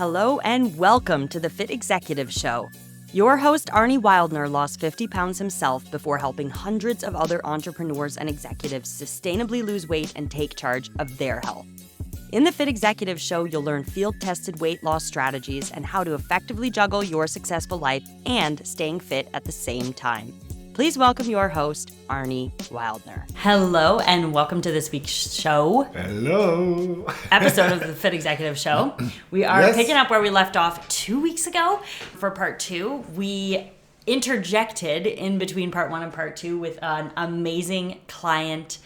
Hello and welcome to the Fit Executive Show. Your host, Arne Wildner, lost 50 pounds himself before helping hundreds of other entrepreneurs and executives sustainably lose weight and take charge of their health. In the Fit Executive Show, you'll learn field-tested weight loss strategies and how to effectively juggle your successful life and staying fit at the same time. Please welcome your host, Arne Wildner. Hello, and welcome to this week's show. Hello. Episode of the Fit Executive Show. We are picking up where we left off 2 weeks ago for part 2. We interjected in between part 1 and part 2 with an amazing client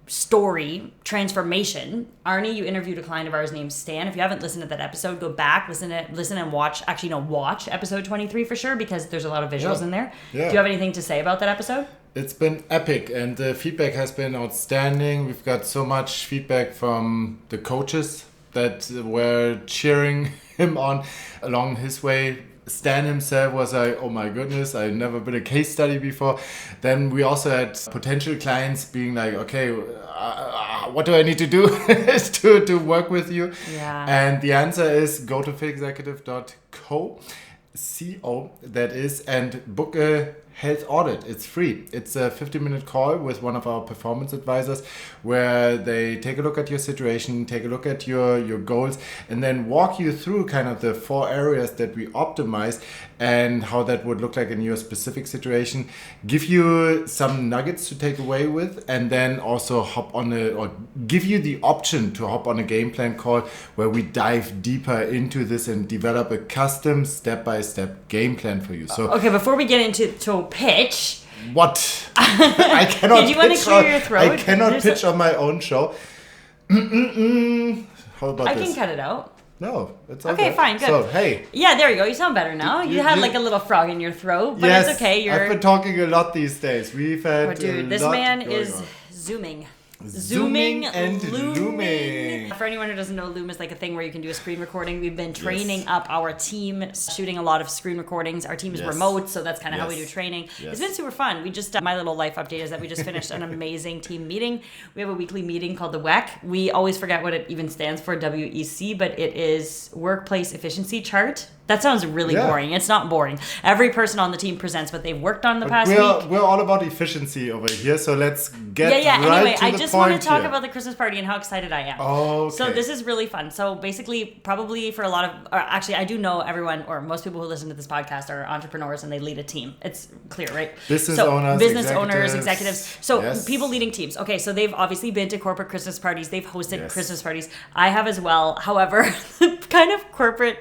story transformation. Arne, you interviewed a client of ours named Stan. If you haven't listened to that episode, go back, listen and watch. Actually, no, watch episode 23 for sure, because there's a lot of visuals in there. Yeah. Do you have anything to say about that episode? It's been epic, and the feedback has been outstanding. We've got so much feedback from the coaches that were cheering him on along his way. Stan himself was like, oh my goodness, I've never been a case study before. Then we also had potential clients being like, okay, what do I need to do to work with you? Yeah. And the answer is go to fitexecutive.co, that is, and book a health audit. It's free. It's a 50-minute call with one of our performance advisors where they take a look at your situation, take a look at your goals, and then walk you through kind of the 4 areas that we optimize and how that would look like in your specific situation, give you some nuggets to take away with, and then also give you the option to hop on a game plan call where we dive deeper into this and develop a custom step-by-step game plan for you. So okay, before we get into pitch. What? I cannot. Did you want to clear your throat? I cannot pitch on my own show. How about this? I can cut it out. No, it's okay. Okay, fine, good. So, hey. Yeah, there you go. You sound better now. You had like a little frog in your throat, but it's okay. I've been talking a lot these days. We've had this man is zooming and looming. For anyone who doesn't know, Loom is like a thing where you can do a screen recording. We've been training up our team, shooting a lot of screen recordings. Our team is remote, so that's kind of how we do training. It's been super fun. We just, my little life update is that we just finished an amazing team meeting. We have a weekly meeting called the WEC. We always forget what it even stands for, WEC, but it is Workplace Efficiency Chart. That sounds really boring. It's not boring. Every person on the team presents what they've worked on the past week. We're all about efficiency over here, so let's get right anyway, to the I just point want to talk here. about the Christmas party and how excited I am. Oh, okay. So this is really fun. So basically, probably for a lot of, or actually I do know everyone, or most people who listen to this podcast are entrepreneurs and they lead a team. It's clear, right? Business owners, executives. So people leading teams. Okay, so they've obviously been to corporate Christmas parties. They've hosted Christmas parties. I have as well. However, kind of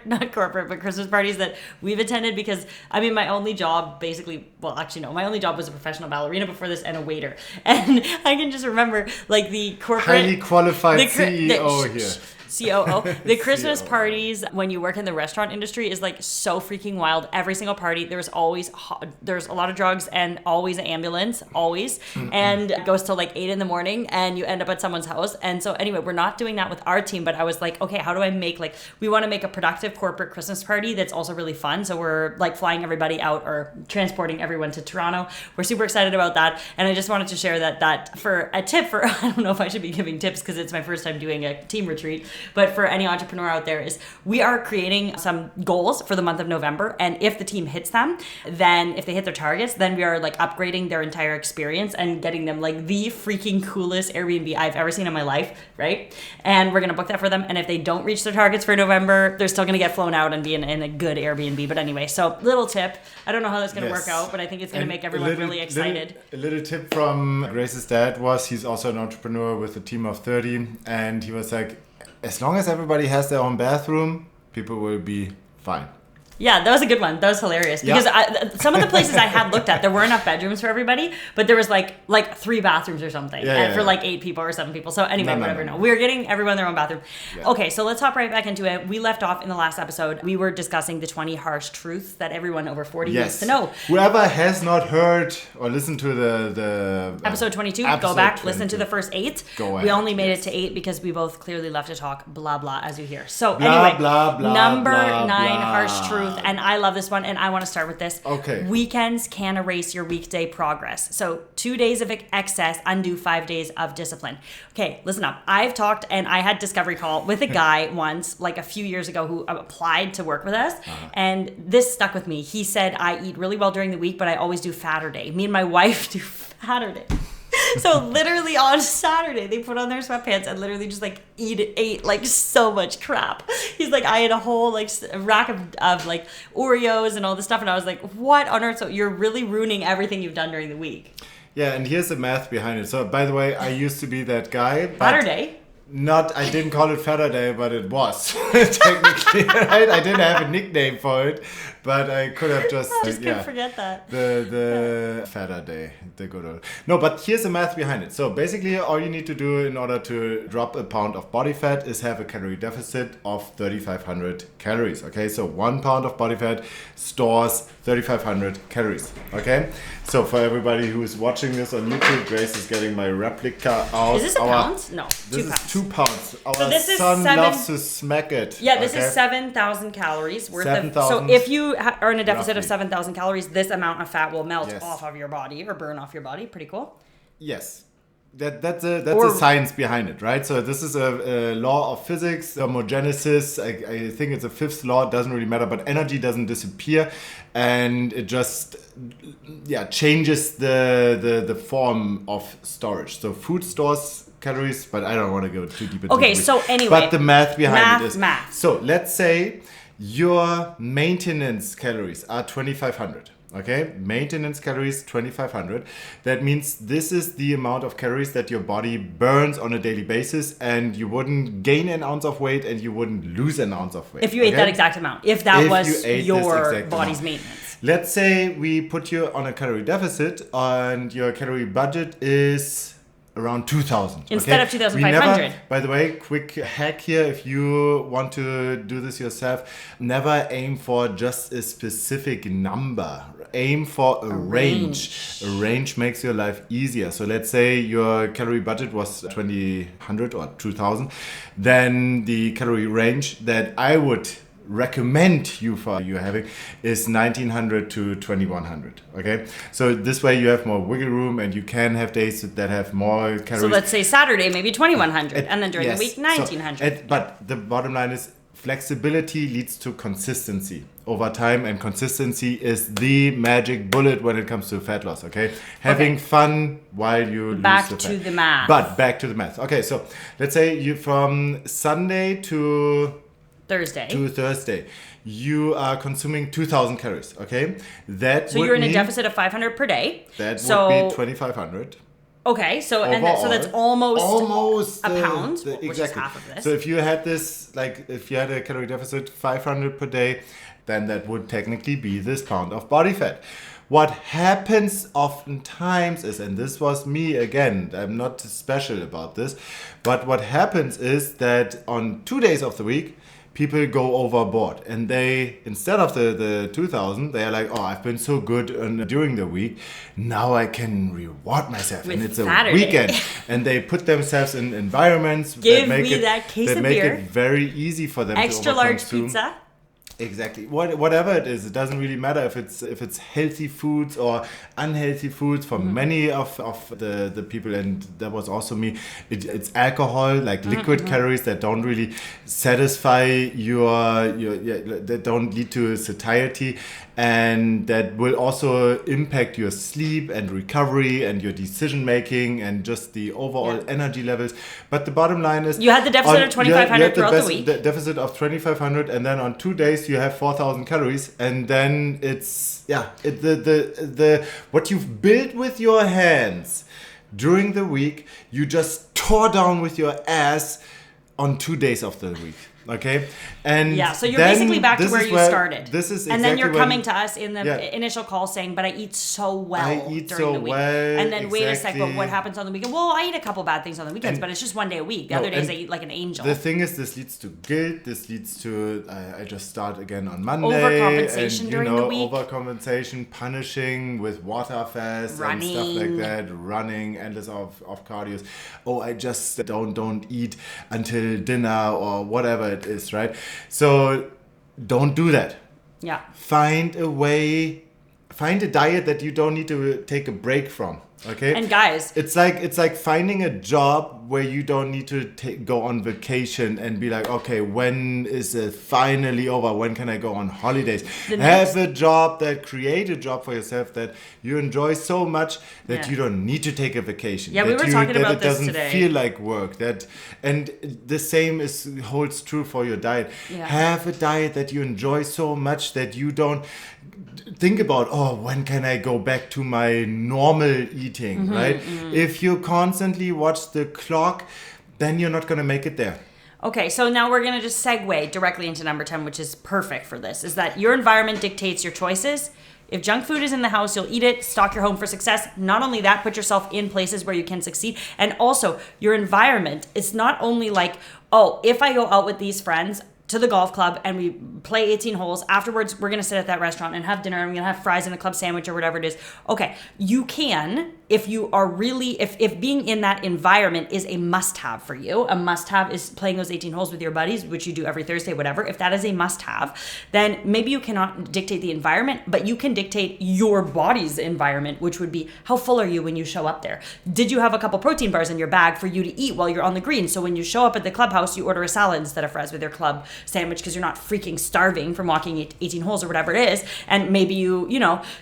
not corporate, but Christmas parties that we've attended, because I mean my only job my only job was a professional ballerina before this and a waiter, and I can just remember like the corporate highly qualified CEO here. COO. The Christmas parties when you work in the restaurant industry is like so freaking wild. Every single party, there's a lot of drugs and always an ambulance, always, and it goes till like 8 a.m. and you end up at someone's house. And so anyway, we're not doing that with our team, but I was like, okay, how do I make we want to make a productive corporate Christmas party that's also really fun. So we're like flying everybody out or transporting everyone to Toronto. We're super excited about that. And I just wanted to share that for a tip for, I don't know if I should be giving tips because it's my first time doing a team retreat, but for any entrepreneur out there, is we are creating some goals for the month of November, and if the team hits them, then if they hit their targets, then we are like upgrading their entire experience and getting them like the freaking coolest Airbnb I've ever seen in my life, right? And we're gonna book that for them, and if they don't reach their targets for November, they're still gonna get flown out and be in a good Airbnb. But anyway, so little tip, I don't know how that's gonna work out, but I think it's gonna make everyone really excited. A little tip from Grace's dad was, he's also an entrepreneur with a team of 30, and he was like, as long as everybody has their own bathroom, people will be fine. Yeah, that was a good one. That was hilarious. Because some of the places I had looked at, there were enough bedrooms for everybody, but there was like 3 bathrooms or something for like 8 people or 7 people. So anyway, whatever. No. We were getting everyone their own bathroom. Yeah. Okay, so let's hop right back into it. We left off in the last episode. We were discussing the 20 harsh truths that everyone over 40 needs to know. Whoever has not heard or listened to the episode 22, go back, listen to the first 8. We only made it to 8 because we both clearly left to talk blah, blah, as you hear. So anyway, number 9 harsh truth truth, and I love this one, and I want to start with this. Okay. Weekends can erase your weekday progress. So 2 days of excess undo 5 days of discipline. Okay, listen up. I've talked, and I had discovery call with a guy once, like a few years ago, who applied to work with us, and this stuck with me. He said, I eat really well during the week, but I always do Saturday. Me and my wife do Saturday. So literally on Saturday, they put on their sweatpants and literally just like ate like so much crap. He's like, I had a whole like rack of like Oreos and all this stuff. And I was like, what on earth? So you're really ruining everything you've done during the week. Yeah, and here's the math behind it. So by the way, I used to be that guy. Saturday? I didn't call it Saturday, but it was technically, right? I didn't have a nickname for it, but I could have just. I just couldn't forget that. The Saturday, the good old. No, but here's the math behind it. So basically, all you need to do in order to drop a pound of body fat is have a calorie deficit of 3,500 calories. Okay, so 1 pound of body fat stores 3,500 calories. Okay, so for everybody who is watching this on YouTube, Grace is getting my replica out. Is this a pound? No, this 2 pounds. Is 2 pounds. Our So this is son loves to smack it. Yeah, this is 7,000 calories worth 7,000 of. So if you are in a deficit roughly. of 7,000 calories, this amount of fat will melt Yes. off of your body or burn off your body. Pretty cool. Yes. That's a science behind it, right? So this is a law of physics, thermogenesis. I think it's a fifth law. It doesn't really matter, but energy doesn't disappear, and it just changes the form of storage. So food stores calories, but I don't want to go too deep into it. Okay, so anyway, but the math behind it is math. So let's say your maintenance calories are 2,500. Okay, maintenance calories 2,500. That means this is the amount of calories that your body burns on a daily basis, and you wouldn't gain an ounce of weight and you wouldn't lose an ounce of weight. If you ate that exact amount, if that was your body's amount. maintenance. Let's say we put you on a calorie deficit and your calorie budget is around 2,000. Instead of 2,500. By the way, quick hack here, if you want to do this yourself, never aim for just a specific number. Aim for a range. A range makes your life easier. So let's say your calorie budget was 2,100 or 2,000. Then the calorie range that I would recommend you having is 1,900 to 2,100. Okay, so this way you have more wiggle room and you can have days that have more calories. So let's say Saturday maybe 2,100, and then during the week 1,900. But the bottom line is flexibility leads to consistency over time, and consistency is the magic bullet when it comes to fat loss. Okay, having fun while you lose the fat. Back to the math. But back to the math. Okay, so let's say you from Sunday to Thursday, you are consuming 2,000 calories. Okay, so you're in a deficit of 500 per day. That would be 2,500. Okay, so that's almost a pound, which is half of this. So if you had this, like if you had a calorie deficit 500 per day, then that would technically be this pound of body fat. What happens oftentimes is, and this was me again, I'm not special about this, but what happens is that on 2 days of the week, people go overboard, and they, instead of the 2,000, they are like, oh, I've been so good during the week, now I can reward myself, and it's Saturday. A weekend, and they put themselves in environments that make it very easy for them extra to large pizza. Exactly. Whatever it is, it doesn't really matter if it's healthy foods or unhealthy foods for many of the people, and that was also me. It's alcohol, like liquid calories that don't really satisfy that don't lead to satiety, and that will also impact your sleep and recovery and your decision making and just the overall energy levels. But the bottom line is you had the deficit of 2,500 throughout the week. The deficit of 2,500, and then on 2 days you have 4,000 calories, and then it's the what you've built with your hands during the week, you just tore down with your ass on 2 days of the week. Okay, and so you're basically back to where you started. This is exactly, and then you're coming to us in the initial call saying, "But I eat so well during the week." And then wait a sec, but what happens on the weekend? Well, I eat a couple bad things on the weekends, but it's just 1 day a week. The other days I eat like an angel. The thing is, this leads to guilt. This leads to I just start again on Monday. Overcompensation during the week. Overcompensation, punishing with water fast and stuff like that. Running, endless of cardios. Oh, I just don't eat until dinner or whatever it is, right? So don't do that. Yeah. Find a diet that you don't need to take a break from. Okay. And guys, it's like finding a job where you don't need to go on vacation and be like, okay, when is it finally over? When can I go on holidays? Have a job create a job for yourself that you enjoy so much that you don't need to take a vacation. Yeah, we were talking about this today. It doesn't feel like work. And the same holds true for your diet. Yeah. Have a diet that you enjoy so much that you don't think about, when can I go back to my normal eating, right? If you constantly watch the clock, then you're not going to make it there. Okay, so now we're going to just segue directly into number 10, which is perfect for this, is that your environment dictates your choices. If junk food is in the house, you'll eat it. Stock your home for success. Not only that, put yourself in places where you can succeed. And also, your environment, it's not only like, if I go out with these friends to the golf club and we play 18 holes, afterwards we're going to sit at that restaurant and have dinner and we're going to have fries and a club sandwich or whatever it is. Okay, you can, if you are really, if being in that environment is a must-have for you, a must-have is playing those 18 holes with your buddies, which you do every Thursday, whatever. If that is a must-have, then maybe you cannot dictate the environment, but you can dictate your body's environment, which would be how full are you when you show up there? Did you have a couple protein bars in your bag for you to eat while you're on the green? So when you show up at the clubhouse, you order a salad instead of fries with your club sandwich because you're not freaking starving from walking 18 holes or whatever it is. And maybe you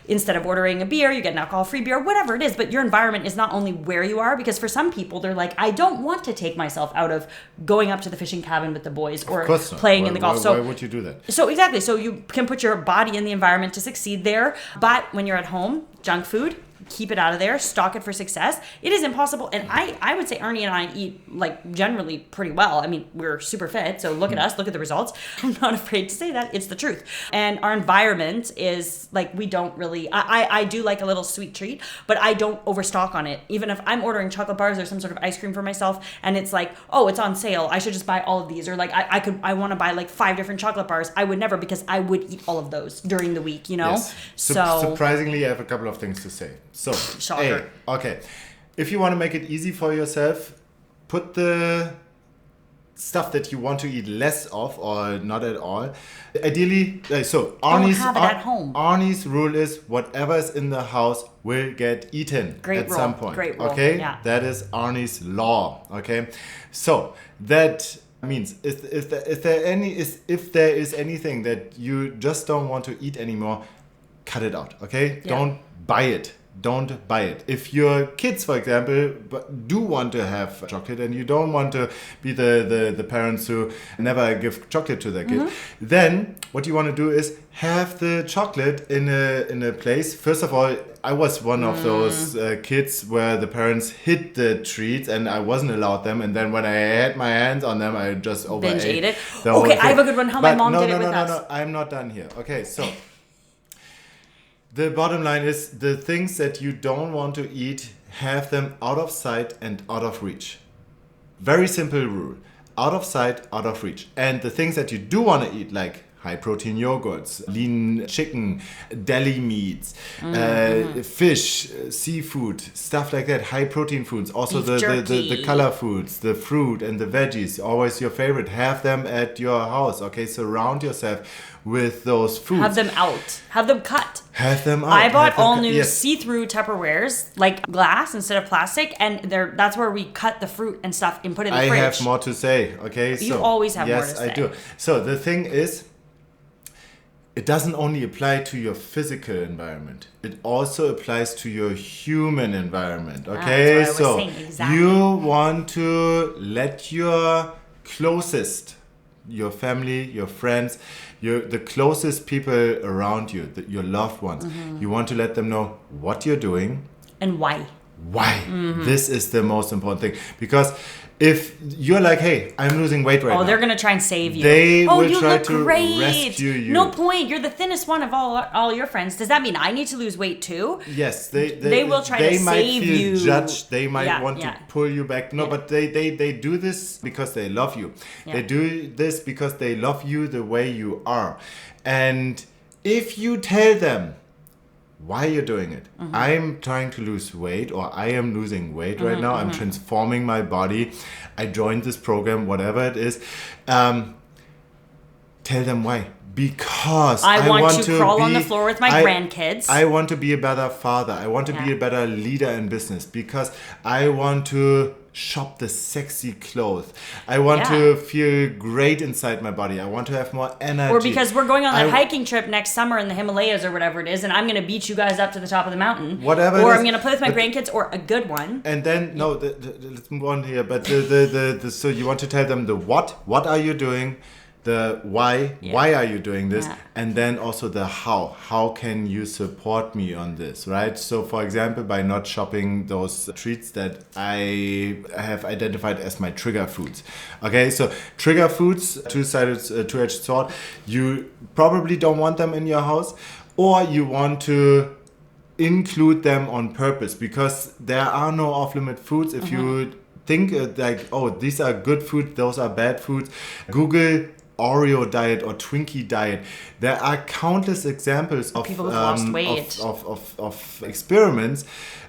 instead of ordering a beer, you get an alcohol-free beer, whatever it is. But your environment is not only where you are, because for some people, they're like, I don't want to take myself out of going up to the fishing cabin with the boys or playing in the golf. Why would you do that? So exactly. So you can put your body in the environment to succeed there. But when you're at home, junk food, keep it out of there, stock it for success. It is impossible. And I would say Arne and I eat like generally pretty well. I mean, we're super fit. So look at us, look at the results. I'm not afraid to say that. It's the truth. And our environment is like, we don't really, I do like a little sweet treat, but I don't overstock on it. Even if I'm ordering chocolate bars or some sort of ice cream for myself and it's like, it's on sale, I should just buy all of these. Or like, I want to buy like 5 different chocolate bars. I would never, because I would eat all of those during the week, Yes. So surprisingly, I have a couple of things to say. So, shocker. Okay. If you want to make it easy for yourself, put the stuff that you want to eat less of or not at all. Ideally, Arnie's rule is whatever is in the house will get eaten some point. Great rule. Okay? Yeah. That is Arnie's law. Okay? So, that means if there is anything that you just don't want to eat anymore, cut it out. Okay? Yeah. Don't buy it. Don't buy it. If your kids, for example, do want to have chocolate and you don't want to be the parents who never give chocolate to their kids, then what you want to do is have the chocolate in a place. First of all, I was one of those kids where the parents hid the treats and I wasn't allowed them. And then when I had my hands on them, I just overate. Binge ate it. Okay, I have a good one. How my mom did it with us. No, I'm not done here. Okay, so the bottom line is the things that you don't want to eat, have them out of sight and out of reach. Very simple rule. Out of sight, out of reach. And the things that you do want to eat, like high protein yogurts, lean chicken, deli meats, fish, seafood, stuff like that, high protein foods. Also the color foods, the fruit and the veggies, always your favorite. Have them at your house. Okay, surround yourself with those foods. Have them out. Have them cut. Have them out. I bought all new see-through Tupperwares, like glass instead of plastic, and that's where we cut the fruit and stuff and put it in the fridge. I have more to say. Okay, you always have more to say. Yes, I do. So the thing is, it doesn't only apply to your physical environment. It also applies to your human environment. Okay, that's what I was saying. Exactly. You want to let your closest, your family, your friends, the closest people around you, your loved ones, you want to let them know what you're doing and why. This is the most important thing, because if you're like, hey, I'm losing weight right now. They're going to try and save you. They will you try look to great. rescue you. No point. You're the thinnest one of all your friends. Does that mean I need to lose weight too? Yes. They will try to save you. They might feel judged. They might want to pull you back. No, but they do this because they love you. Yeah. They do this because they love you the way you are. And if you tell them why you're doing it. I'm trying to lose weight, or I am losing weight right now. I'm transforming my body. I joined this program, whatever it is. Tell Tell them why. Because I want to crawl on the floor with my grandkids. I want to be a better father. I want to be a better leader in business because I want to shop the sexy clothes. I want to feel great inside my body. I want to have more energy. Or because we're going on that hiking trip next summer in the Himalayas or whatever it is, and I'm going to beat you guys up to the top of the mountain. Whatever. Or I'm going to play with my grandkids, or a good one. And then, let's move on here. But so you want to tell them the what? What are you doing? The why are you doing this? And then also the how can you support me on this, right? So for example, by not shopping those treats that I have identified as my trigger foods. Okay, so trigger foods, two-edged sword. You probably don't want them in your house, or you want to include them on purpose because there are no off-limit foods. If you think these are good food, those are bad foods, Google Oreo diet or Twinkie diet. There are countless examples of people who've lost weight, of experiments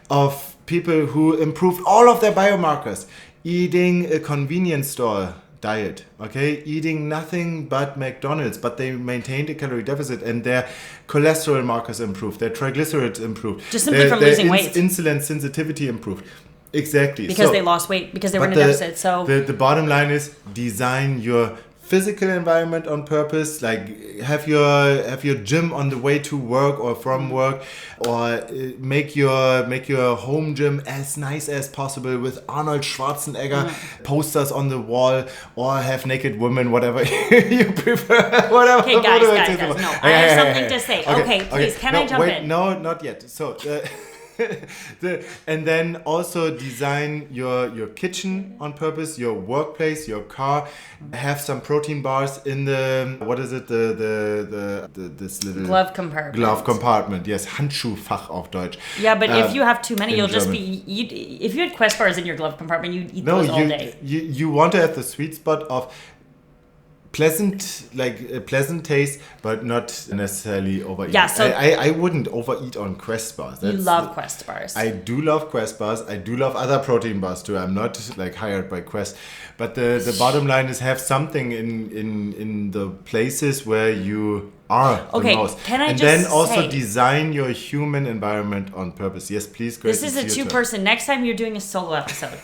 of people who improved all of their biomarkers, eating a convenience store diet, okay, eating nothing but McDonald's, but they maintained a calorie deficit and their cholesterol markers improved, their triglycerides improved, just simply from losing weight, insulin sensitivity improved. Exactly. Because they lost weight, because they were in a deficit. So the bottom line is design your physical environment on purpose, like have your gym on the way to work or from work, or make your home gym as nice as possible with Arnold Schwarzenegger posters on the wall, or have naked women, whatever you prefer. Whatever. Okay, guys, no, I have something to say. Okay, please, can I jump in? No, not yet. So. And then also design your kitchen on purpose, your workplace, your car. Have some protein bars in the this little glove compartment. Glove compartment, yes, Handschuhfach auf Deutsch. Yeah, but if you have too many, you'll just if you had Quest bars in your glove compartment, you'd eat those all day. You want to have the sweet spot of pleasant taste, but not necessarily overeat. Yeah, so I wouldn't overeat on Quest bars. You love Quest bars. I do love Quest bars. I do love other protein bars too. I'm not hired by Quest, but the bottom line is have something in the places where you are the most. Can I and just then also say, design your human environment on purpose. Yes, please, Grace. This is a two-person. Next time you're doing a solo episode.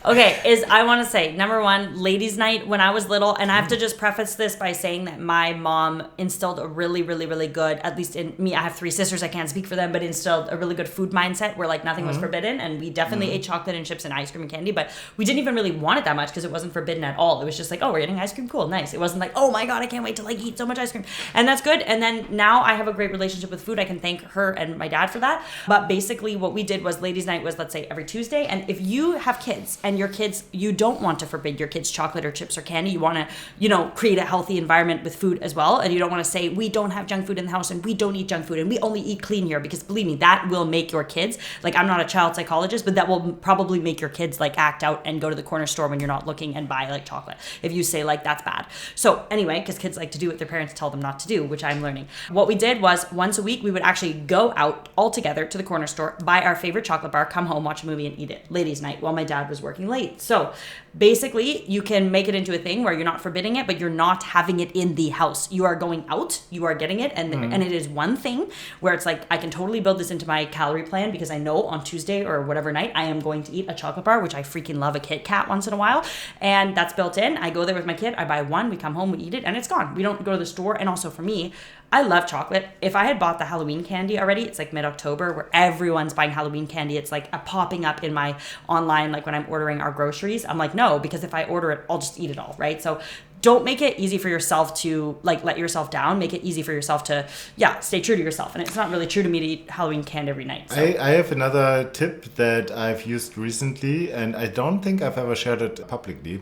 I want to say, number one, ladies' night when I was little, and I have to just preface this by saying that my mom instilled a really, really, really good, at least in me, I have 3 sisters, I can't speak for them, but instilled a really good food mindset where nothing was forbidden, and we definitely ate chocolate and chips and ice cream and candy, but we didn't even really want it that much because it wasn't forbidden at all. It was just we're getting ice cream, cool, nice. It wasn't oh my god, I can't wait to eat so much ice cream, and that's good. And then now I have a great relationship with food. I can thank her and my dad for that. But basically what we did was ladies' night was, let's say, every Tuesday. And if you have kids and your kids, you don't want to forbid your kids chocolate or chips or candy. You want to, create a healthy environment with food as well. And you don't want to say, we don't have junk food in the house and we don't eat junk food and we only eat clean here, because believe me, that will make your kids, I'm not a child psychologist, but that will probably make your kids act out and go to the corner store when you're not looking and buy chocolate. If you say that's bad. So anyway, because kids like to do what their parents tell them not to do, which I'm learning. What we did was once a week, we would actually go out all together to the corner store, buy our favorite chocolate bar, come home, watch a movie and eat it ladies' night while my dad was working late. So basically you can make it into a thing where you're not forbidding it, but you're not having it in the house. You are going out, you are getting it. And it is one thing where it's I can totally build this into my calorie plan, because I know on Tuesday or whatever night, I am going to eat a chocolate bar, which I freaking love, a Kit Kat once in a while. And that's built in. I go there with my kid, I buy one, we come home, we eat it, and it's gone. We don't go to the store. And also for me, I love chocolate. If I had bought the Halloween candy already, it's mid-October where everyone's buying Halloween candy. It's a popping up in my online, when I'm ordering our groceries. I'm no, because if I order it, I'll just eat it all, right? So don't make it easy for yourself to let yourself down. Make it easy for yourself to, stay true to yourself. And it's not really true to me to eat Halloween candy every night. So. I have another tip that I've used recently, and I don't think I've ever shared it publicly.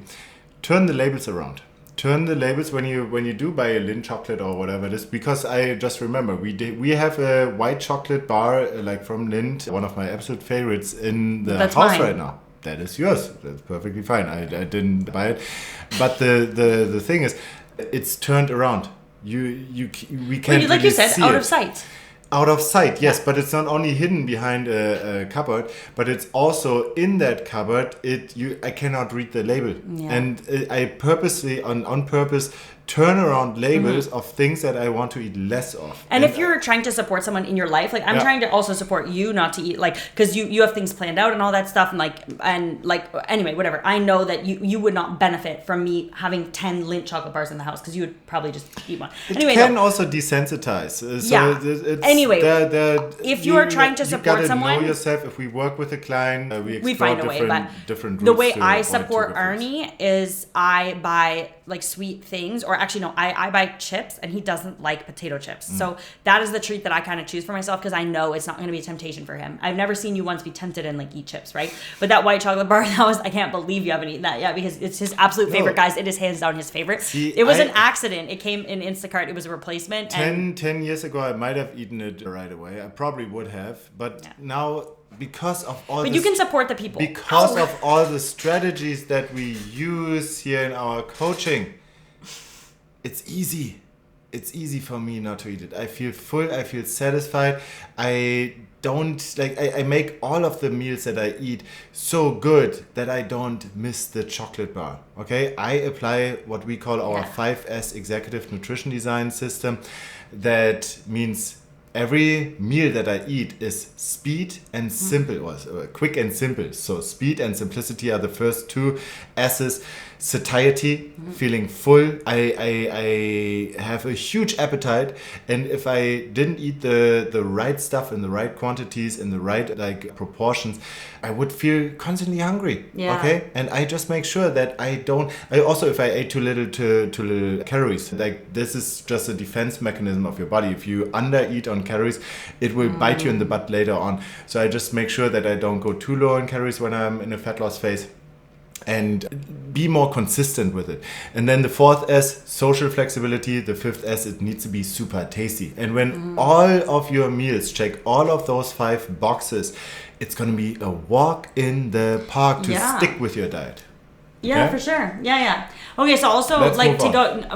Turn the labels around. Turn the labels when you do buy a Lindt chocolate or whatever it is, because I just remember we have a white chocolate bar from Lindt, one of my absolute favorites in the house mine. Right now. That is yours. That's perfectly fine. I didn't buy it, but the thing is, it's turned around. We can't like really you said, see out it. of sight. Out of sight, yes, but it's not only hidden behind a cupboard, but it's also in that cupboard. I cannot read the label, and I purposely, on purpose, turnaround labels of things that I want to eat less of. And if you're trying to support someone in your life, like I'm trying to also support you not to eat, like, because you have things planned out and all that stuff, and anyway, whatever. I know that you would not benefit from me having 10 Lindt chocolate bars in the house, because you would probably just eat one. It can also desensitize. Anyway, if you are trying to support someone, know yourself. If we work with a client, we find a way. But different the way I support Arne is I buy like sweet things, or actually no, I buy chips, and he doesn't like potato chips. So that is the treat that I kind of choose for myself, because I know it's not going to be a temptation for him. I've never seen you once be tempted and like eat chips, right? But that white chocolate bar, I can't believe you haven't eaten that yet, because it's his absolute favorite, guys. It is hands down his favorite. It was an accident. It came in Instacart. It was a replacement. 10 years ago, I might have eaten it right away. I probably would have, but now, because of all you can support the people. Because of all the strategies that we use here in our coaching, it's easy. It's easy for me not to eat it. I feel full. I feel satisfied. I make all of the meals that I eat so good that I don't miss the chocolate bar. Okay? I apply what we call our 5S executive nutrition design system. That means every meal that I eat is speed and simple, or quick and simple. So speed and simplicity are the first two S's. Satiety, feeling full. I have a huge appetite, and if I didn't eat the right stuff in the right quantities, in the right proportions, I would feel constantly hungry. Yeah. Okay, and I just make sure that I don't. I also, if I ate too little calories, like this is just a defense mechanism of your body. If you undereat on calories, it will bite you in the butt later on. So I just make sure that I don't go too low in calories when I'm in a fat loss phase, and be more consistent with it. And then the fourth S, social flexibility. The fifth S, it needs to be super tasty. And when all of your meals check all of those 5 boxes, it's going to be a walk in the park to stick with your diet. Yeah, for sure. Yeah. Okay, so also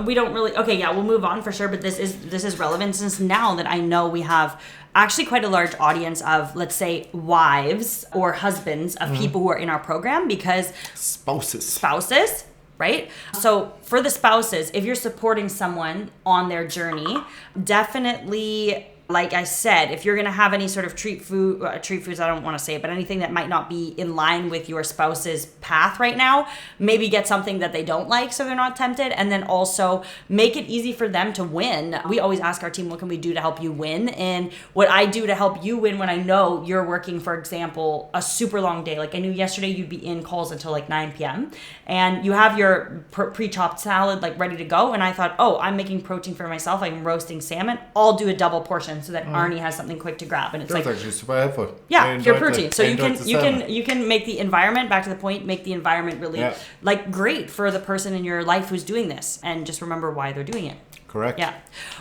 we don't really. Okay, yeah, we'll move on for sure. But this is relevant, since now that I know we have actually quite a large audience of, let's say, wives or husbands of people who are in our program, because spouses, right? So for the spouses, if you're supporting someone on their journey, definitely, like I said, if you're going to have any sort of treat foods, I don't want to say it, but anything that might not be in line with your spouse's path right now, maybe get something that they don't like so they're not tempted. And then also make it easy for them to win. We always ask our team, what can we do to help you win? And what I do to help you win when I know you're working, for example, a super long day. Like I knew yesterday you'd be in calls until like 9 p.m. and you have your pre-chopped salad like ready to go. And I thought, I'm making protein for myself. I'm roasting salmon. I'll do a double portion so that Arne has something quick to grab, and it's that's actually super helpful. Yeah, pure protein. So you can make the environment, back to the point, make the environment really like great for the person in your life who's doing this, and just remember why they're doing it. Correct. Yeah.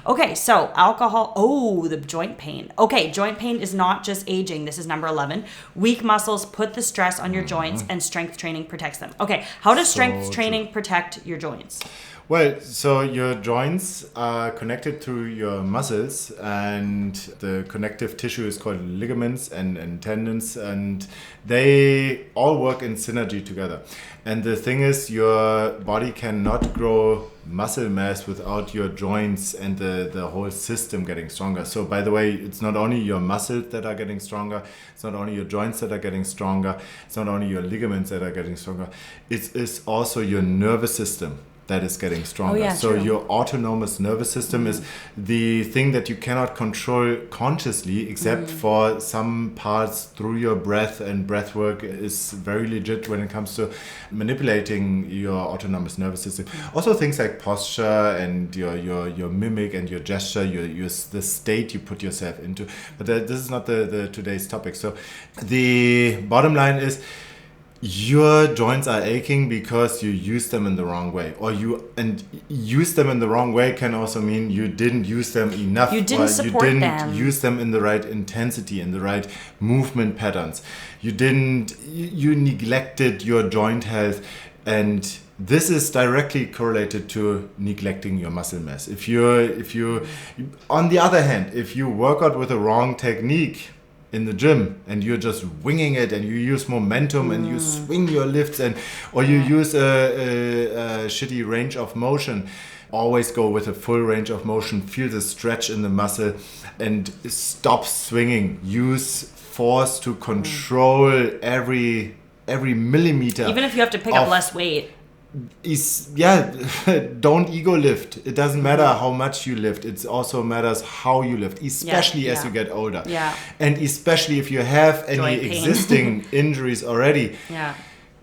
Okay, so alcohol. Oh, the joint pain. Okay, joint pain is not just aging. This is number 11. Weak muscles put the stress on your joints, and strength training protects them. Okay, how does strength training protect your joints? Well, so your joints are connected to your muscles, and the connective tissue is called ligaments and tendons, and they all work in synergy together. And the thing is, your body cannot grow muscle mass without your joints and the whole system getting stronger. So by the way, it's not only your muscles that are getting stronger, it's not only your joints that are getting stronger, it's not only your ligaments that are getting stronger, it is also your nervous system that is getting stronger. So true. Your autonomous nervous system is the thing that you cannot control consciously, except for some parts through your breath, and breath work is very legit when it comes to manipulating your autonomous nervous system. Also things like posture and your mimic and your gesture, the state you put yourself into. But this is not the today's topic. So the bottom line is, your joints are aching because you use them in the wrong way, and use them in the wrong way can also mean you didn't use them enough. You didn't support them. You didn't use them in the right intensity, in the right movement patterns. You neglected your joint health, and this is directly correlated to neglecting your muscle mass. If you, on the other hand, if you work out with the wrong technique in the gym and you're just winging it, and you use momentum and you swing your lifts, or you use a shitty range of motion, always go with a full range of motion, feel the stretch in the muscle, and stop swinging. Use force to control every millimeter. Even if you have to pick up less weight. Don't ego lift. It doesn't matter how much you lift. It also matters how you lift, especially as you get older. Yeah. And especially if you have any existing injuries already. Yeah.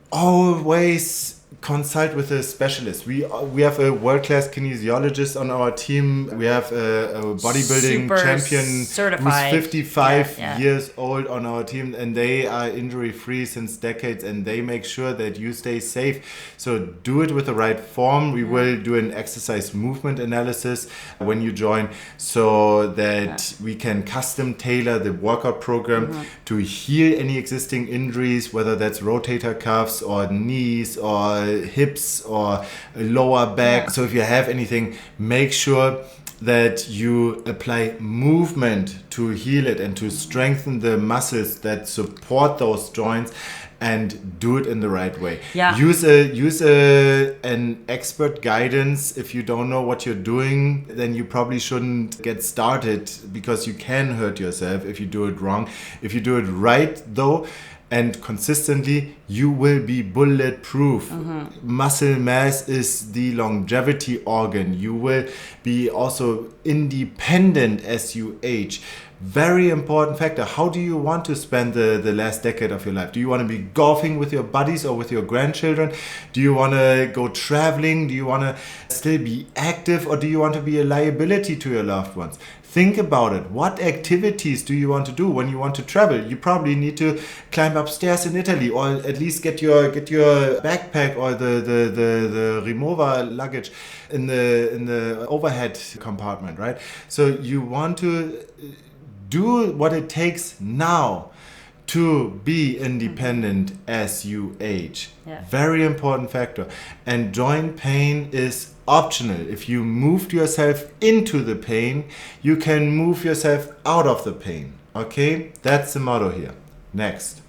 Always consult with a specialist. We have a world-class kinesiologist on our team. We have a bodybuilding champion certified. who's 55 years old on our team, and they are injury-free since decades, and they make sure that you stay safe. So do it with the right form. We will do an exercise movement analysis when you join, so that we can custom tailor the workout program to heal any existing injuries, whether that's rotator cuffs or knees or hips or lower back. So if you have anything, make sure that you apply movement to heal it and to strengthen the muscles that support those joints, and do it in the right way. Use an expert guidance. If you don't know what you're doing, then you probably shouldn't get started, because you can hurt yourself if you do it wrong. If you do it right though, and consistently, you will be bulletproof. Muscle mass is the longevity organ. You will be also independent as you age. Very important factor. How do you want to spend the last decade of your life? Do you want to be golfing with your buddies or with your grandchildren? Do you want to go traveling? Do you want to still be active, or do you want to be a liability to your loved ones? Think about it. What activities do you want to do when you want to travel? You probably need to climb upstairs in Italy, or at least get your backpack or the remover luggage in the overhead compartment, right? So you want to do what it takes now to be independent as you age. Very important factor. And joint pain is optional. If you moved yourself into the pain, you can move yourself out of the pain. Okay? That's the motto here. Next.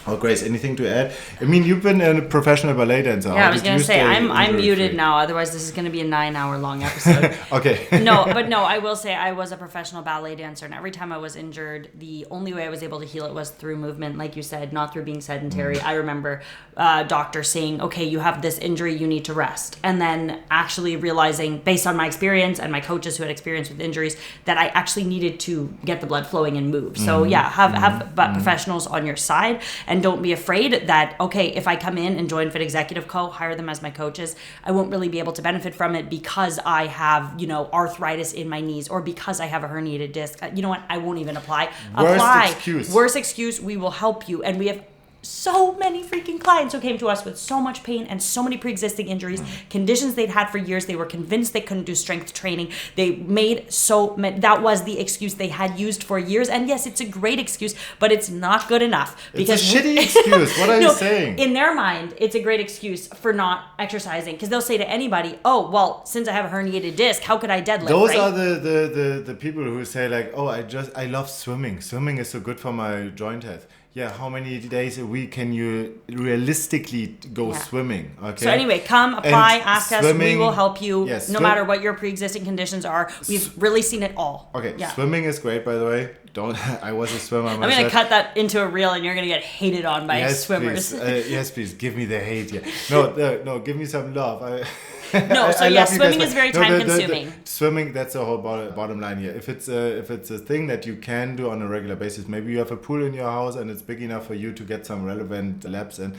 Oh, Grace, anything to add? I mean, you've been a professional ballet dancer. Yeah, I was going to say, I'm muted now. Otherwise, this is going to be a 9-hour long episode. Okay. No, I will say I was a professional ballet dancer. And every time I was injured, the only way I was able to heal it was through movement, like you said, not through being sedentary. I remember doctors saying, okay, you have this injury, you need to rest. And then actually realizing, based on my experience and my coaches who had experience with injuries, that I actually needed to get the blood flowing and move. So have professionals on your side. And don't be afraid that, okay, if I come in and join Fit Executive Co., hire them as my coaches, I won't really be able to benefit from it because I have, arthritis in my knees, or because I have a herniated disc. You know what? I won't even apply. Worst excuse. We will help you. And we have so many freaking clients who came to us with so much pain and so many pre-existing injuries, conditions they'd had for years. They were convinced they couldn't do strength training. They made that was the excuse they had used for years. And yes, it's a great excuse, but it's not good enough. Because it's a shitty excuse. What are you saying? In their mind, it's a great excuse for not exercising, because they'll say to anybody, oh, well, since I have a herniated disc, how could I deadlift? Those are the people who say like, oh, I love swimming. Swimming is so good for my joint health. Yeah, how many days a week can you realistically go swimming? Okay. So anyway, come, apply, ask us. We will help you, no matter what your pre-existing conditions are. We've really seen it all. Okay, swimming is great, by the way. I was a swimmer myself. I'm going to cut that into a reel, and you're going to get hated on by swimmers. Please. Yes, please. Give me the hate. Yeah. No, give me some love. Swimming is very time consuming. Swimming, that's the whole bottom line here. If it's a thing that you can do on a regular basis, maybe you have a pool in your house and it's big enough for you to get some relevant laps, and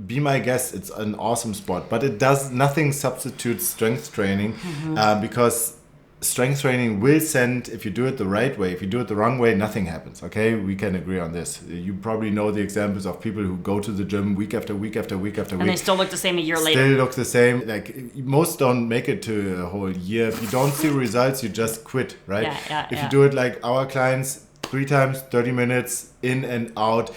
be my guest, it's an awesome sport. But nothing substitutes strength training, because strength training will send, if you do it the right way. If you do it the wrong way, nothing happens. Okay, we can agree on this. You probably know the examples of people who go to the gym week after week after week after week, and they still look the same a year later. Still look the same. Like, most don't make it to a whole year. If you don't see results, you just quit, right? If you do it like our clients, 3 times 30 minutes in and out,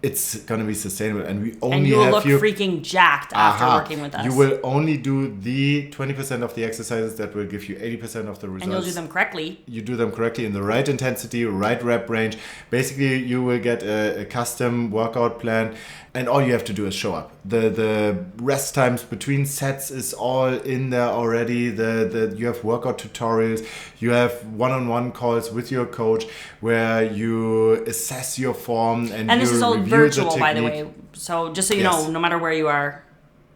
it's going to be sustainable. And we only and you will have look freaking jacked after working with us. You will only do the 20% of the exercises that will give you 80% of the results. And you'll do them correctly. You do them correctly in the right intensity, right rep range. Basically, you will get a custom workout plan, and all you have to do is show up. The rest times between sets is all in there already. You have workout tutorials. You have one-on-one calls with your coach where you assess your form and this is all review virtual, the by the technique. way. So just so you know, no matter where you are,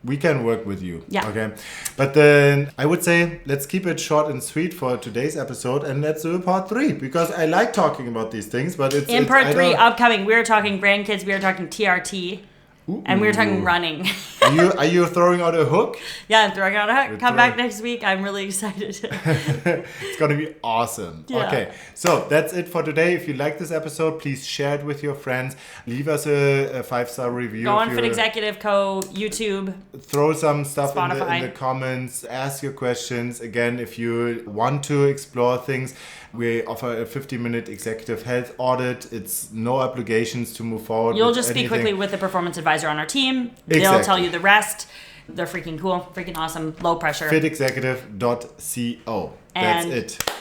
we can work with you. Yeah. Okay. But then I would say let's keep it short and sweet for today's episode, and let's do a part 3, because I like talking about these things, but it's part 3 upcoming. We are talking grandkids. We are talking TRT. Ooh. And we were talking running. Are you throwing out a hook? Yeah, I'm throwing out a hook. Come back next week. I'm really excited. It's going to be awesome. Yeah. Okay, so that's it for today. If you like this episode, please share it with your friends. Leave us a 5-star review. Go on Fit Executive Co. YouTube. Throw some stuff in Spotify. the comments. Ask your questions. Again, if you want to explore things, we offer a 50-minute executive health audit. It's no obligations to move forward. You'll just speak quickly with the performance advisor on our team. Exactly. They'll tell you the rest. They're freaking cool, freaking awesome, low pressure. fitexecutive.co. That's it.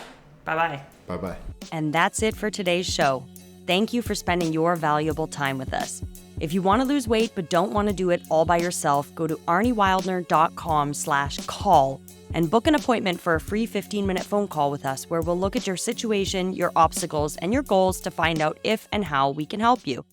Bye-bye. Bye-bye. And that's it for today's show. Thank you for spending your valuable time with us. If you want to lose weight but don't want to do it all by yourself, go to arniewildner.com/call and book an appointment for a free 15-minute phone call with us where we'll look at your situation, your obstacles, and your goals to find out if and how we can help you.